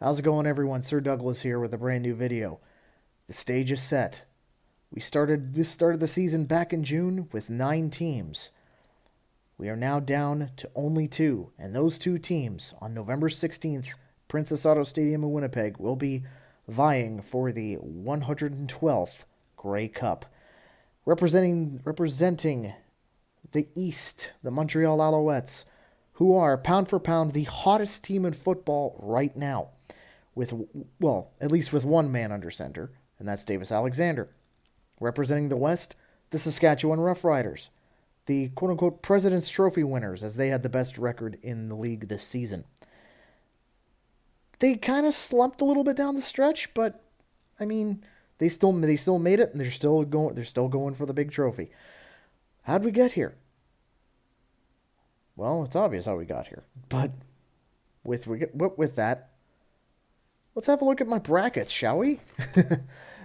How's it going, everyone? Sir Douglas here with a brand new video. The stage is set. We started the season back in June with 9 teams. We are now down to only 2, and those 2 teams on November 16th, Princess Auto Stadium in Winnipeg will be vying for the 112th Grey Cup. Representing the East, the Montreal Alouettes, who are pound for pound the hottest team in football right now. At least with one man under center, and that's Davis Alexander. Representing the West, the Saskatchewan Roughriders, the quote-unquote President's Trophy winners, as they had the best record in the league this season. They kind of slumped a little bit down the stretch, but I mean, they still made it, and they're still going for the big trophy. How'd we get here? Well, it's obvious how we got here, but with that, let's have a look at my brackets, shall we?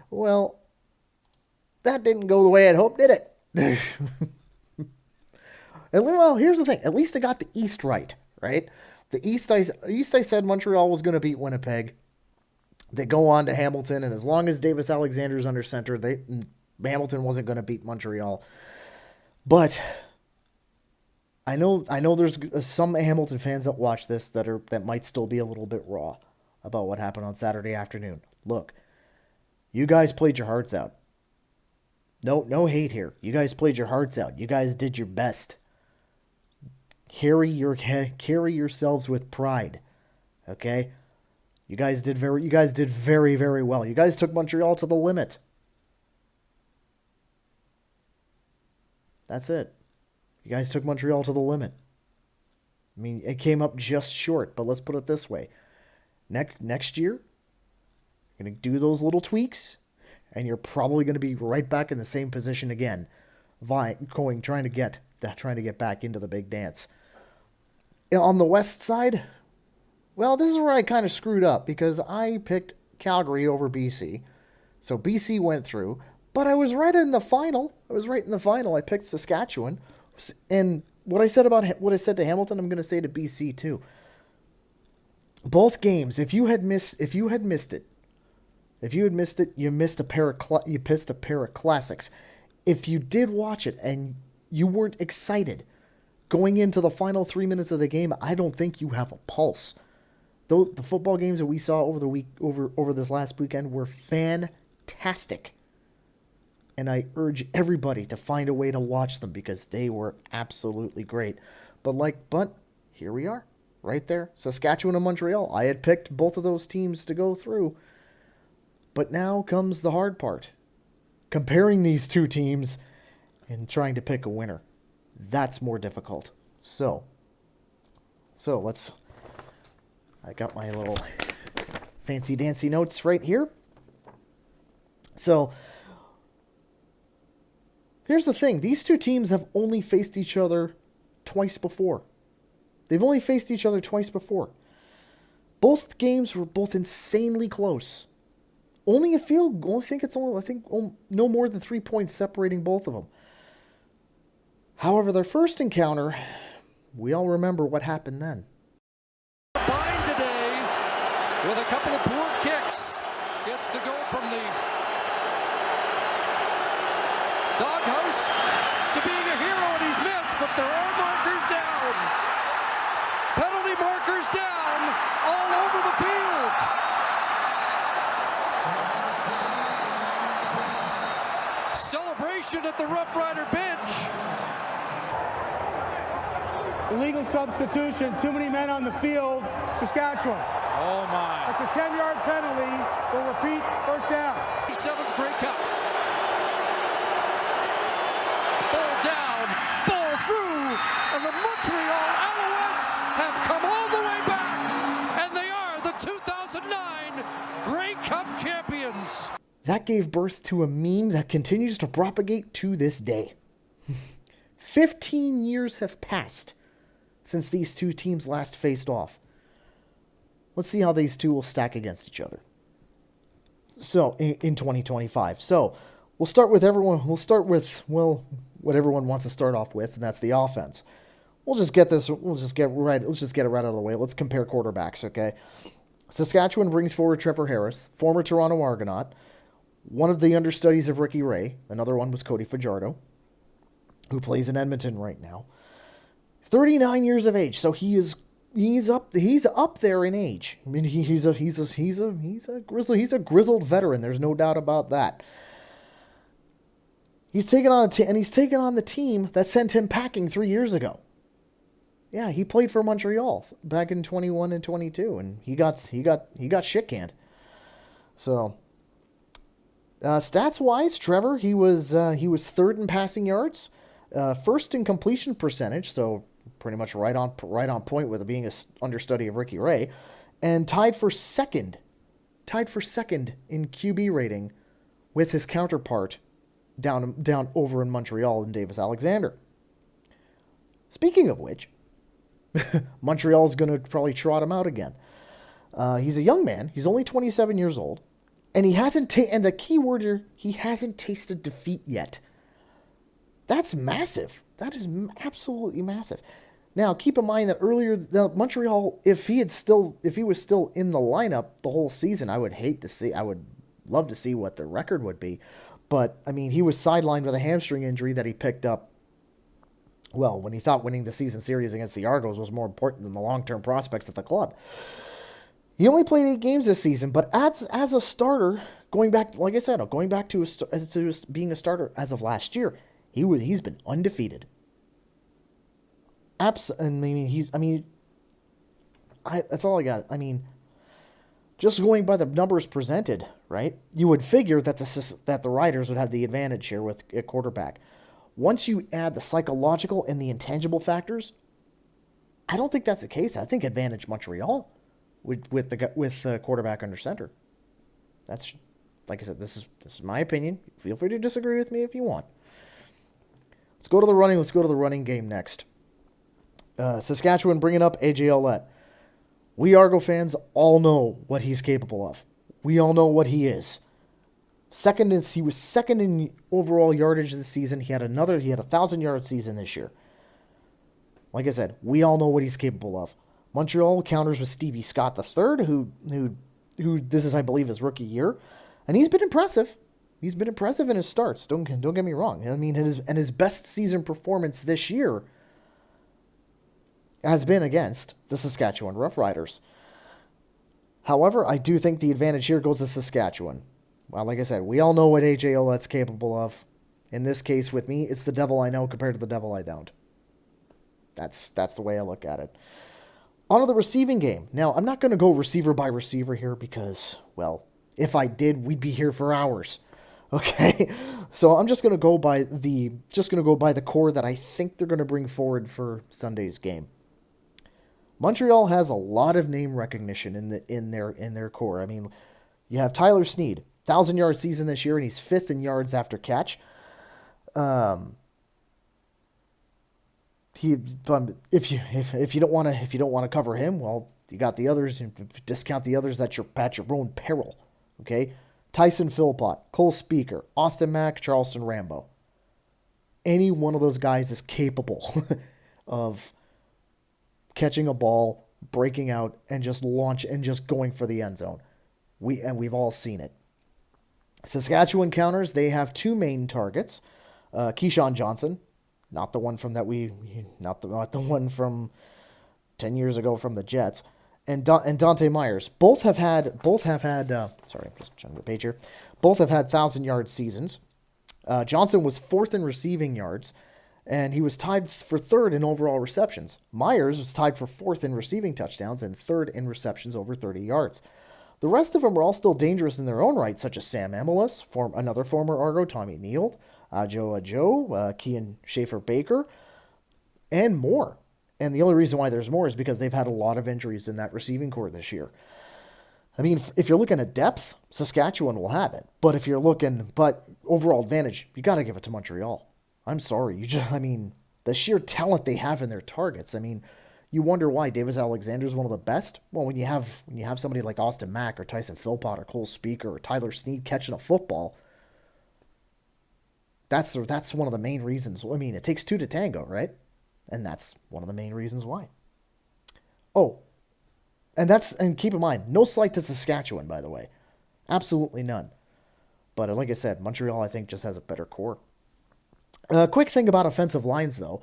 Well, that didn't go the way I'd hoped, did it? And well, here's the thing. At least I got the East right? The East, I said Montreal was going to beat Winnipeg. They go on to Hamilton, and as long as Davis Alexander's under center, Hamilton wasn't going to beat Montreal. But I know there's some Hamilton fans that watch this that might still be a little bit raw about what happened on Saturday afternoon. Look, you guys played your hearts out. No hate here. You guys played your hearts out. You guys did your best. Carry yourselves with pride. Okay? You guys did very, very well. You guys took Montreal to the limit. That's it. You guys took Montreal to the limit. I mean, it came up just short, but let's put it this way. Next year, you're going to do those little tweaks, and you're probably going to be right back in the same position again, trying to get back into the big dance. On the West side, well, this is where I kind of screwed up because I picked Calgary over BC. So BC went through, but I was right in the final. I picked Saskatchewan. And what I said to Hamilton, I'm going to say to BC too. Both games, if you had missed it, you missed a pair of classics. If you did watch it and you weren't excited going into the final 3 minutes of the game, I don't think you have a pulse. The football games that we saw over this last weekend were fantastic. And I urge everybody to find a way to watch them because they were absolutely great. But here we are, right there. Saskatchewan and Montreal. I had picked both of those teams to go through. But now comes the hard part. Comparing these two teams and trying to pick a winner. That's more difficult. So I got my little fancy dancy notes right here. So here's the thing. These two teams have only faced each other twice before. Both games were both insanely close. Only a field goal. I think no more than 3 points separating both of them. However, their first encounter, we all remember what happened then. Bind today with a couple of poor kicks. Gets to go from the doghouse to being a hero, and he's missed, but there are markers down. Penalty markers down all over the field. Celebration at the Rough Rider bench. Illegal substitution, too many men on the field, Saskatchewan. Oh my. That's a 10-yard penalty. We'll repeat, first down. 7th Grey Cup. Ball down, ball through, and the Montreal Alouettes have come all the way back, and they are the 2009 Grey Cup champions. That gave birth to a meme that continues to propagate to this day. 15 years have passed since these two teams last faced off. Let's see how these two will stack against each other. So, in 2025. So, we'll start with what everyone wants to start off with, and that's the offense. Let's just get it right out of the way. Let's compare quarterbacks, okay? Saskatchewan brings forward Trevor Harris, former Toronto Argonaut, one of the understudies of Ricky Ray. Another one was Cody Fajardo, who plays in Edmonton right now. 39 years of age, so he's up there in age. I mean, he's a grizzled veteran. There's no doubt about that. He's taken on the team that sent him packing 3 years ago. Yeah, he played for Montreal back in 21 and 22, and he got shit canned. So, stats wise, Trevor, he was third in passing yards, first in completion percentage, so pretty much right on point with it being a understudy of Ricky Ray, and tied for second in QB rating with his counterpart down over in Montreal in Davis Alexander. Speaking of which, Montreal's going to probably trot him out again. He's a young man. He's only 27 years old. And and the key word here, he hasn't tasted defeat yet. That's massive. That is absolutely massive. Now, keep in mind that earlier, Montreal, if he was still in the lineup the whole season, I would love to see what the record would be. But, I mean, he was sidelined with a hamstring injury that he picked up, well, when he thought winning the season series against the Argos was more important than the long-term prospects at the club. He only played 8 games this season, but as a starter, going back to being a starter as of last year, he's been undefeated. That's all I got. I mean, just going by the numbers presented, right? You would figure that the Riders would have the advantage here with a quarterback. Once you add the psychological and the intangible factors, I don't think that's the case. I think advantage Montreal with the quarterback under center. That's, like I said, this is my opinion. Feel free to disagree with me if you want. Let's go to the running game next. Saskatchewan bringing up A.J. Ouellette. We Argo fans all know what he's capable of. We all know what he is. He was second in overall yardage this season. He had a 1,000-yard season this year. Like I said, we all know what he's capable of. Montreal counters with Stevie Scott III, who this is, I believe, his rookie year, and he's been impressive. He's been impressive in his starts. Don't get me wrong. I mean, his best season performance this year has been against the Saskatchewan Roughriders. However, I do think the advantage here goes to Saskatchewan. Well, like I said, we all know what A.J. Ouellette's capable of. In this case, with me, it's the devil I know compared to the devil I don't. That's the way I look at it. On to the receiving game. Now, I'm not going to go receiver by receiver here because, well, if I did, we'd be here for hours. Okay? So I'm just going to go by the core that I think they're going to bring forward for Sunday's game. Montreal has a lot of name recognition in their core. I mean, you have Tyler Snead, 1,000-yard season this year, and he's 5th in yards after catch. If you don't want to cover him, well, you got the others. Discount the others at your own peril. Okay, Tyson Philpott, Cole Speaker, Austin Mack, Charleston Rambo. Any one of those guys is capable of catching a ball, breaking out, and just going for the end zone. We've all seen it. Saskatchewan counters, they have 2 main targets. Keyshawn Johnson, not the one from 10 years ago from the Jets, and Dante Myers. Both have had sorry, I'm just checking the page here. Both have had 1,000-yard seasons. Johnson was 4th in receiving yards, and he was tied for 3rd in overall receptions. Myers was tied for 4th in receiving touchdowns and 3rd in receptions over 30 yards. The rest of them are all still dangerous in their own right, such as Sam Amolis, another former Argo, Tommy Neild, Joe, Kean Schaefer-Baker, and more. And the only reason why there's more is because they've had a lot of injuries in that receiving corps this year. I mean, if you're looking at depth, Saskatchewan will have it. But but overall advantage, you got to give it to Montreal. I'm sorry. The sheer talent they have in their targets. I mean, you wonder why Davis Alexander is one of the best. Well, when you have somebody like Austin Mack or Tyson Philpott or Cole Speaker or Tyler Snead catching a football, that's one of the main reasons. I mean, it takes 2 to tango, right? And that's one of the main reasons why. Oh, And keep in mind, no slight to Saskatchewan, by the way. Absolutely none. But like I said, Montreal, I think, just has a better core. Quick thing about offensive lines, though.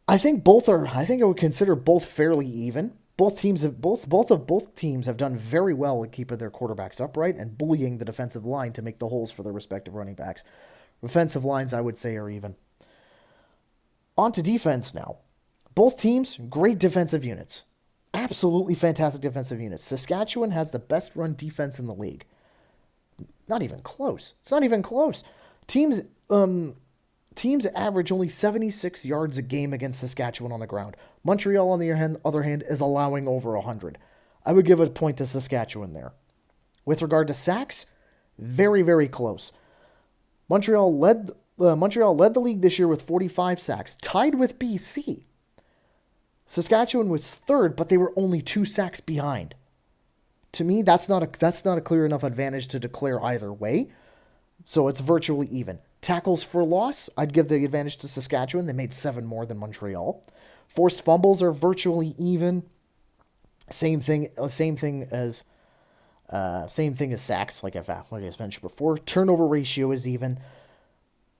I think I would consider both fairly even. Both teams have done very well at keeping their quarterbacks upright and bullying the defensive line to make the holes for their respective running backs. Offensive lines, I would say, are even. On to defense now. Both teams, great defensive units. Absolutely fantastic defensive units. Saskatchewan has the best run defense in the league. Not even close. It's not even close. Teams average only 76 yards a game against Saskatchewan on the ground. Montreal, on the other hand, is allowing over 100. I would give a point to Saskatchewan there. With regard to sacks, very, very close. Montreal led the league this year with 45 sacks, tied with BC. Saskatchewan was third, but they were only 2 sacks behind. To me, that's not a clear enough advantage to declare either way. So it's virtually even. Tackles for loss, I'd give the advantage to Saskatchewan. They made 7 more than Montreal. Forced fumbles are virtually even. Same thing as sacks, like I mentioned before. Turnover ratio is even.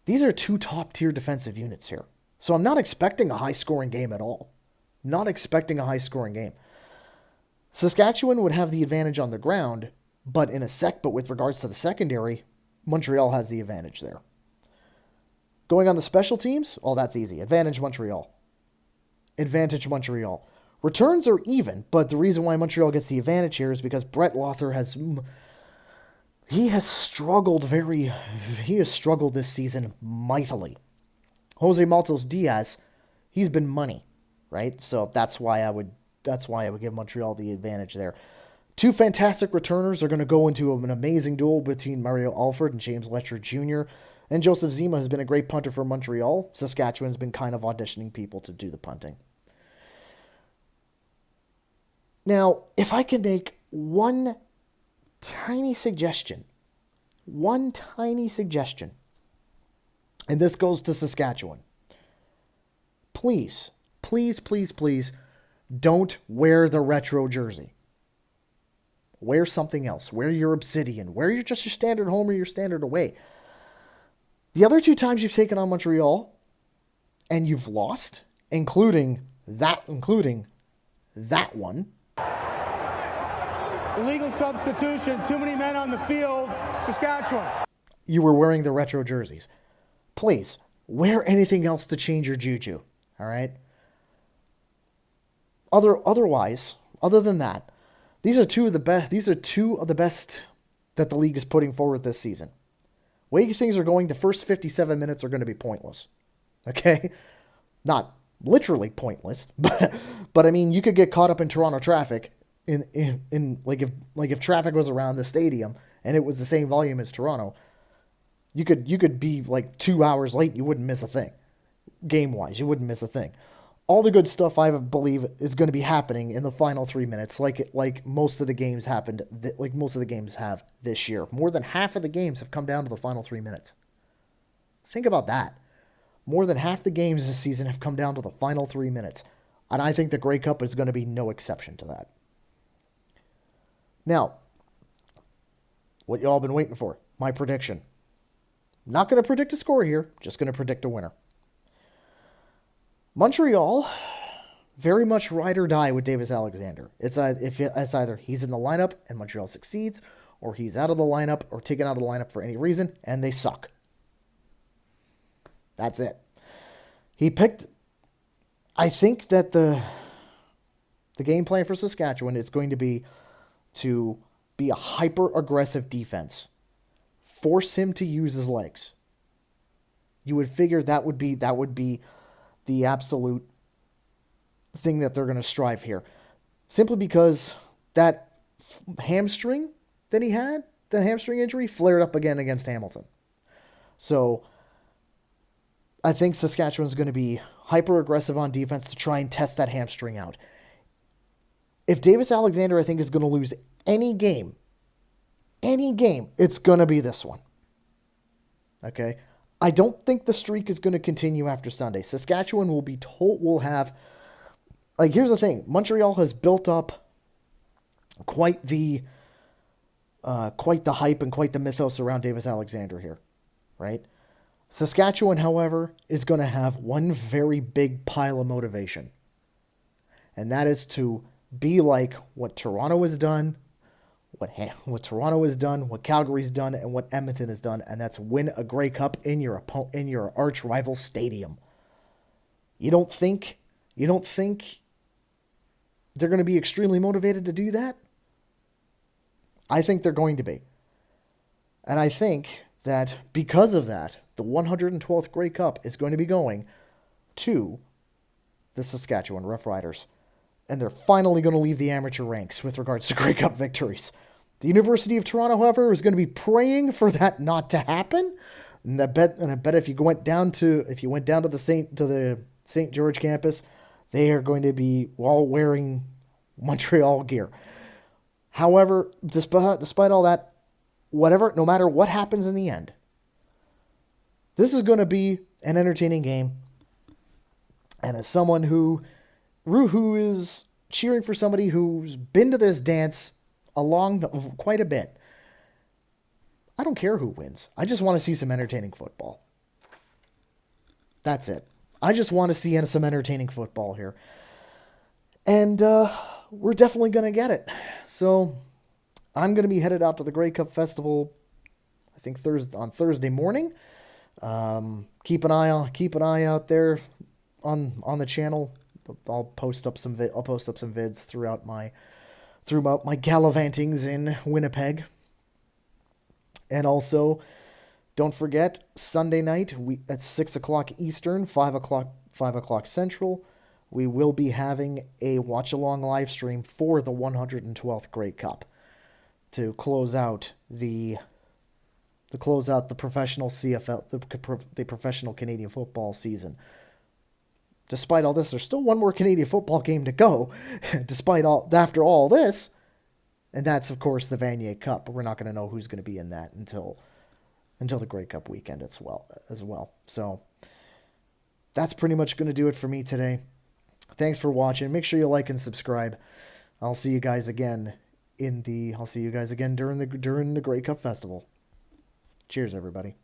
These are 2 top-tier defensive units here. So I'm not expecting a high-scoring game at all. Not expecting a high-scoring game. Saskatchewan would have the advantage on the ground, but with regards to the secondary, Montreal has the advantage there. Going on the special teams, that's easy. Advantage Montreal. Returns are even, but the reason why Montreal gets the advantage here is because Brett Lothar has struggled this season mightily. Jose Maltos Diaz, he's been money, right? So that's why I would give Montreal the advantage there. 2 fantastic returners are going to go into an amazing duel between Mario Alford and James Letcher Jr. And Joseph Zima has been a great punter for Montreal. Saskatchewan's been kind of auditioning people to do the punting. Now, if I can make one tiny suggestion, and this goes to Saskatchewan, please, don't wear the retro jersey. Wear something else. Wear your obsidian. Wear just your standard home or your standard away. The other 2 times you've taken on Montreal and you've lost, including that one. Illegal substitution. Too many men on the field. Saskatchewan. You were wearing the retro jerseys. Please, wear anything else to change your juju. All right? Other than that, these are two of the best that the league is putting forward this season. Way things are going, the first 57 minutes are going to be pointless. Okay? Not literally pointless, but I mean, you could get caught up in Toronto traffic if traffic was around the stadium and it was the same volume as Toronto, you could be like 2 hours late, you wouldn't miss a thing. Game-wise, you wouldn't miss a thing. All the good stuff I believe is going to be happening in the final 3 minutes, like most of the games happened, like most of the games have this year. More than half of the games have come down to the final 3 minutes. Think about that. More than half the games this season have come down to the final 3 minutes, and I think the Grey Cup is going to be no exception to that. Now, what y'all been waiting for? My prediction. Not going to predict a score here, just going to predict a winner. Montreal, very much ride or die with Davis Alexander. It's either he's in the lineup and Montreal succeeds, or he's out of the lineup or taken out of the lineup for any reason, and they suck. That's it. I think that the game plan for Saskatchewan is going to be a hyper-aggressive defense. Force him to use his legs. You would figure that would be the absolute thing that they're going to strive here. Simply because that hamstring that he had, the hamstring injury, flared up again against Hamilton. So I think Saskatchewan's going to be hyper-aggressive on defense to try and test that hamstring out. If Davis Alexander, I think, is going to lose any game, it's going to be this one. Okay? I don't think the streak is going to continue after Sunday. Saskatchewan will have... Like, here's the thing. Montreal has built up quite the hype and quite the mythos around Davis Alexander here, right? Saskatchewan, however, is going to have one very big pile of motivation, and that is to be like what Toronto has done, what Toronto has done, what Calgary's done, and what Edmonton has done, and that's win a Grey Cup in your arch rival stadium. You don't think they're going to be extremely motivated to do that? I think they're going to be. And I think that because of that, the 112th Grey Cup is going to be going to the Saskatchewan Roughriders. And they're finally going to leave the amateur ranks with regards to Grey Cup victories. The University of Toronto, however, is going to be praying for that not to happen. And I bet if you went down to the St. George campus, they are going to be all wearing Montreal gear. However, despite all that, no matter what happens in the end, this is going to be an entertaining game. And as someone who is cheering for somebody who's been to this dance along quite a bit, I don't care who wins. I just want to see some entertaining football. That's it. I just want to see some entertaining football here. And we're definitely going to get it. So I'm going to be headed out to the Grey Cup Festival, I think on Thursday morning. Keep an eye out there on the channel. I'll post up some vids throughout my gallivantings in Winnipeg. And also, don't forget, Sunday night at 6 o'clock Eastern, 5 o'clock Central, we will be having a watch-along live stream for the 112th Grey Cup to close out the professional CFL, the professional Canadian football season. Despite all this, there's still one more Canadian football game to go. After all this, and that's of course the Vanier Cup. But we're not going to know who's going to be in that until the Grey Cup weekend as well. So that's pretty much going to do it for me today. Thanks for watching. Make sure you like and subscribe. I'll see you guys again during the Grey Cup Festival. Cheers, everybody.